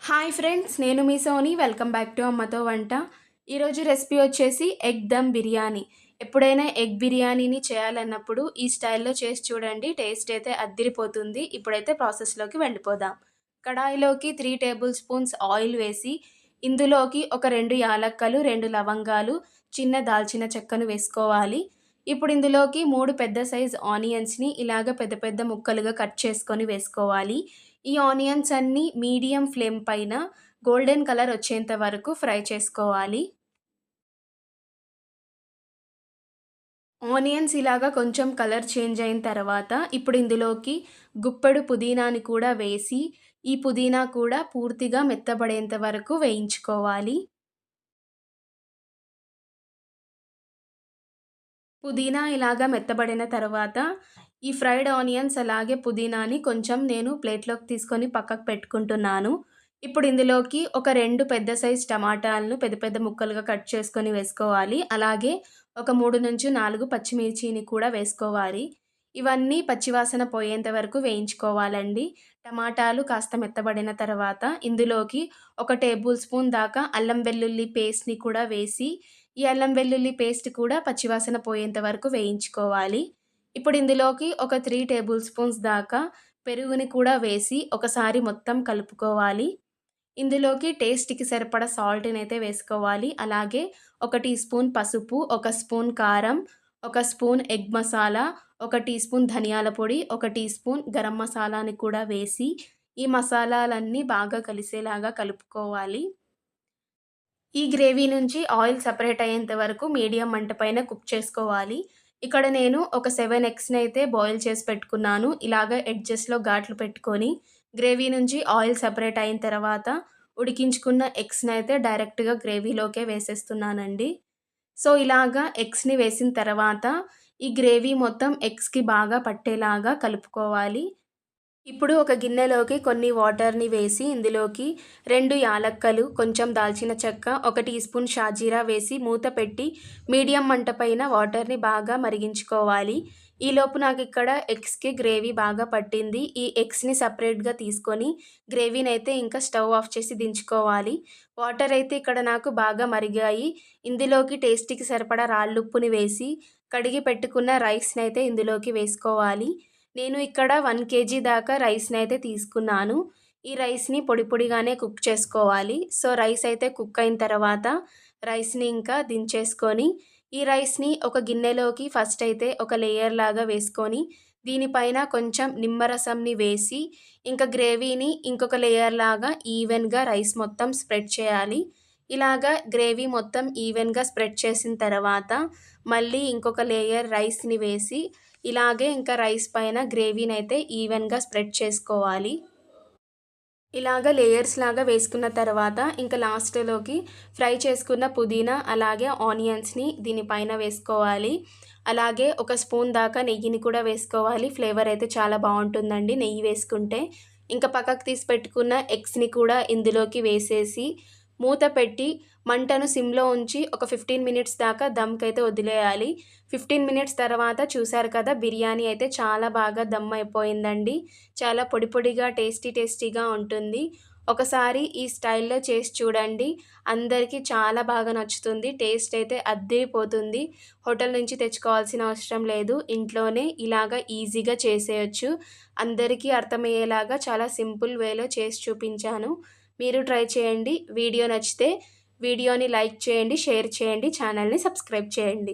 Hi friends, నేను మీ Soni. Welcome back to అమ్మతో వంట. ఈరోజు రెసిపీ వచ్చేసి ఎగ్ దమ్ బిర్యానీ. ఎప్పుడైనా ఎగ్ బిర్యానీని చేయాలన్నప్పుడు ఈ స్టైల్‌లో చేసి చూడండి. టేస్ట్ అయితే అద్దిరిపోతుంది. ఇప్పుడైతే ప్రాసెస్‌లోకి వెళ్ళిపోదాం. కడాయిలోకి 3 టేబుల్ స్పూన్స్ ఆయిల్ వేసి, ఇందులోకి ఒక 2 యాలక్కలు, 2 లవంగాలు, చిన్న దాల్చిన చెక్కను వేసుకోవాలి. ఇప్పుడు ఇందులోకి 3 పెద్ద సైజ్ ఆనియన్స్‌ని ఇలాగ పెద్ద పెద్ద ముక్కలుగా కట్ చేసుకొని వేసుకోవాలి. ఈ ఆనియన్స్ అన్నీ మీడియం ఫ్లేమ్ పైన గోల్డెన్ కలర్ వచ్చేంత వరకు ఫ్రై చేసుకోవాలి. ఆనియన్స్ ఇలాగా కొంచెం కలర్ చేంజ్ అయిన తర్వాత ఇప్పుడు ఇందులోకి గుప్పెడు పుదీనాని కూడా వేసి, ఈ పుదీనా కూడా పూర్తిగా మెత్తబడేంత వరకు వేయించుకోవాలి. పుదీనా ఇలాగా మెత్తబడిన తర్వాత ఈ ఫ్రైడ్ ఆనియన్స్ అలాగే పుదీనాని కొంచెం నేను ప్లేట్‌లోకి తీసుకొని పక్కకు పెట్టుకుంటున్నాను. ఇప్పుడు ఇందులోకి ఒక 2 పెద్ద సైజ్ టమాటాలను పెద్ద పెద్ద ముక్కలుగా కట్ చేసుకొని వేసుకోవాలి. అలాగే ఒక 3-4 పచ్చిమిర్చిని కూడా వేసుకోవాలి. ఇవన్నీ పచ్చివాసన పోయేంత వరకు వేయించుకోవాలండి. టమాటాలు కాస్త మెత్తబడిన తర్వాత ఇందులోకి ఒక టేబుల్ స్పూన్ దాకా అల్లం వెల్లుల్లి పేస్ట్‌ని కూడా వేసి, ఈ అల్లం వెల్లుల్లి పేస్ట్ కూడా పచ్చివాసన పోయేంత వరకు వేయించుకోవాలి. ఇప్పుడు ఇందులోకి ఒక 3 టేబుల్ స్పూన్స్ దాకా పెరుగుని కూడా వేసి ఒకసారి మొత్తం కలుపుకోవాలి. ఇందులోకి టేస్ట్‌కి సరిపడా సాల్ట్‌నైతే వేసుకోవాలి. అలాగే ఒక టీ స్పూన్ పసుపు, ఒక స్పూన్ కారం, ఒక స్పూన్ ఎగ్ మసాలా, ఒక టీ స్పూన్ ధనియాల పొడి, ఒక టీ స్పూన్ గరం మసాలాని కూడా వేసి, ఈ మసాలాలన్నీ బాగా కలిసేలాగా కలుపుకోవాలి. ఈ గ్రేవీ నుంచి ఆయిల్ సెపరేట్ అయ్యేంత వరకు మీడియం మంట పైన కుక్ చేసుకోవాలి. ఇక్కడ నేను ఒక 7 ఎగ్స్‌నైతే బాయిల్ చేసి పెట్టుకున్నాను. ఇలాగ ఎడ్జెస్‌లో ఘాట్లు పెట్టుకొని, గ్రేవీ నుంచి ఆయిల్ సెపరేట్ అయిన తర్వాత ఉడికించుకున్న ఎగ్స్‌నైతే డైరెక్ట్‌గా గ్రేవీలోకే వేసేస్తున్నానండి. సో, ఇలాగా ఎగ్స్‌ని వేసిన తర్వాత ఈ గ్రేవీ మొత్తం ఎగ్స్‌కి బాగా పట్టేలాగా కలుపుకోవాలి. ఇప్పుడు ఒక గిన్నెలోకి కొన్ని వాటర్‌ని వేసి ఇందులోకి 2 యాలక్కలు, కొంచెం దాల్చిన చెక్క, ఒక టీ స్పూన్ షాజీరా వేసి మూత పెట్టి మీడియం మంట పైన వాటర్‌ని బాగా మరిగించుకోవాలి. ఈలోపు నాకిక్కడ ఎగ్స్‌కి గ్రేవీ బాగా పట్టింది. ఈ ఎగ్స్‌ని సెపరేట్‌గా తీసుకొని గ్రేవీనైతే ఇంకా స్టవ్ ఆఫ్ చేసి దించుకోవాలి. వాటర్ అయితే ఇక్కడ నాకు బాగా మరిగాయి. ఇందులోకి టేస్ట్‌కి సరిపడా రాళ్ళుప్పుని వేసి కడిగి పెట్టుకున్న రైస్‌నైతే ఇందులోకి వేసుకోవాలి. నేను ఇక్కడ 1 కేజీ దాకా రైస్‌నైతే తీసుకున్నాను. ఈ రైస్‌ని పొడి పొడిగానే కుక్ చేసుకోవాలి. సో, రైస్ అయితే కుక్ అయిన తర్వాత రైస్‌ని ఇంకా దించేసుకొని, ఈ రైస్‌ని ఒక గిన్నెలోకి ఫస్ట్ అయితే ఒక లేయర్ లాగా వేసుకొని, దీనిపైన కొంచెం నిమ్మరసంని వేసి, ఇంకా గ్రేవీని ఇంకొక లేయర్ లాగా ఈవెన్‌గా రైస్ మొత్తం స్ప్రెడ్ చేయాలి. ఇలాగా గ్రేవీ మొత్తం ఈవెన్‌గా స్ప్రెడ్ చేసిన తర్వాత, మళ్ళీ ఇంకొక లేయర్ రైస్‌ని వేసి ఇలాగే ఇంకా రైస్ పైన గ్రేవీనైతే ఈవెన్‌గా స్ప్రెడ్ చేసుకోవాలి. ఇలాగ లేయర్స్ లాగా వేసుకున్న తర్వాత ఇంకా లాస్ట్‌లోకి ఫ్రై చేసుకున్న పుదీనా అలాగే ఆనియన్స్‌ని దీనిపైన వేసుకోవాలి. అలాగే ఒక స్పూన్ దాకా నెయ్యిని కూడా వేసుకోవాలి. ఫ్లేవర్ అయితే చాలా బావుంటుందండి నెయ్యి వేసుకుంటే. ఇంకా పక్కకు తీసి పెట్టుకున్న ఎగ్స్‌ని కూడా ఇందులోకి వేసేసి మూత పెట్టి మంటను సిమ్‌లో ఉంచి ఒక 15 మినిట్స్ దాకా దమ్‌కైతే వదిలేయాలి. 15 మినిట్స్ తర్వాత చూసారు కదా, బిర్యానీ అయితే చాలా బాగా దమ్ అయిపోయిందండి. చాలా పొడి పొడిగా టేస్టీగా ఉంటుంది. ఒకసారి ఈ స్టైల్‌లో చేసి చూడండి. అందరికీ చాలా బాగా నచ్చుతుంది. టేస్ట్ అయితే అద్దిరిపోతుంది. హోటల్ నుంచి తెచ్చుకోవాల్సిన అవసరం లేదు. ఇంట్లోనే ఇలాగ ఈజీగా చేసేయొచ్చు. అందరికీ అర్థమయ్యేలాగా చాలా సింపుల్ వేలో చేసి చూపించాను. మీరు ట్రై చేయండి. వీడియో నచ్చితే వీడియోని లైక్ చేయండి, షేర్ చేయండి, ఛానల్‌ని సబ్స్క్రైబ్ చేయండి.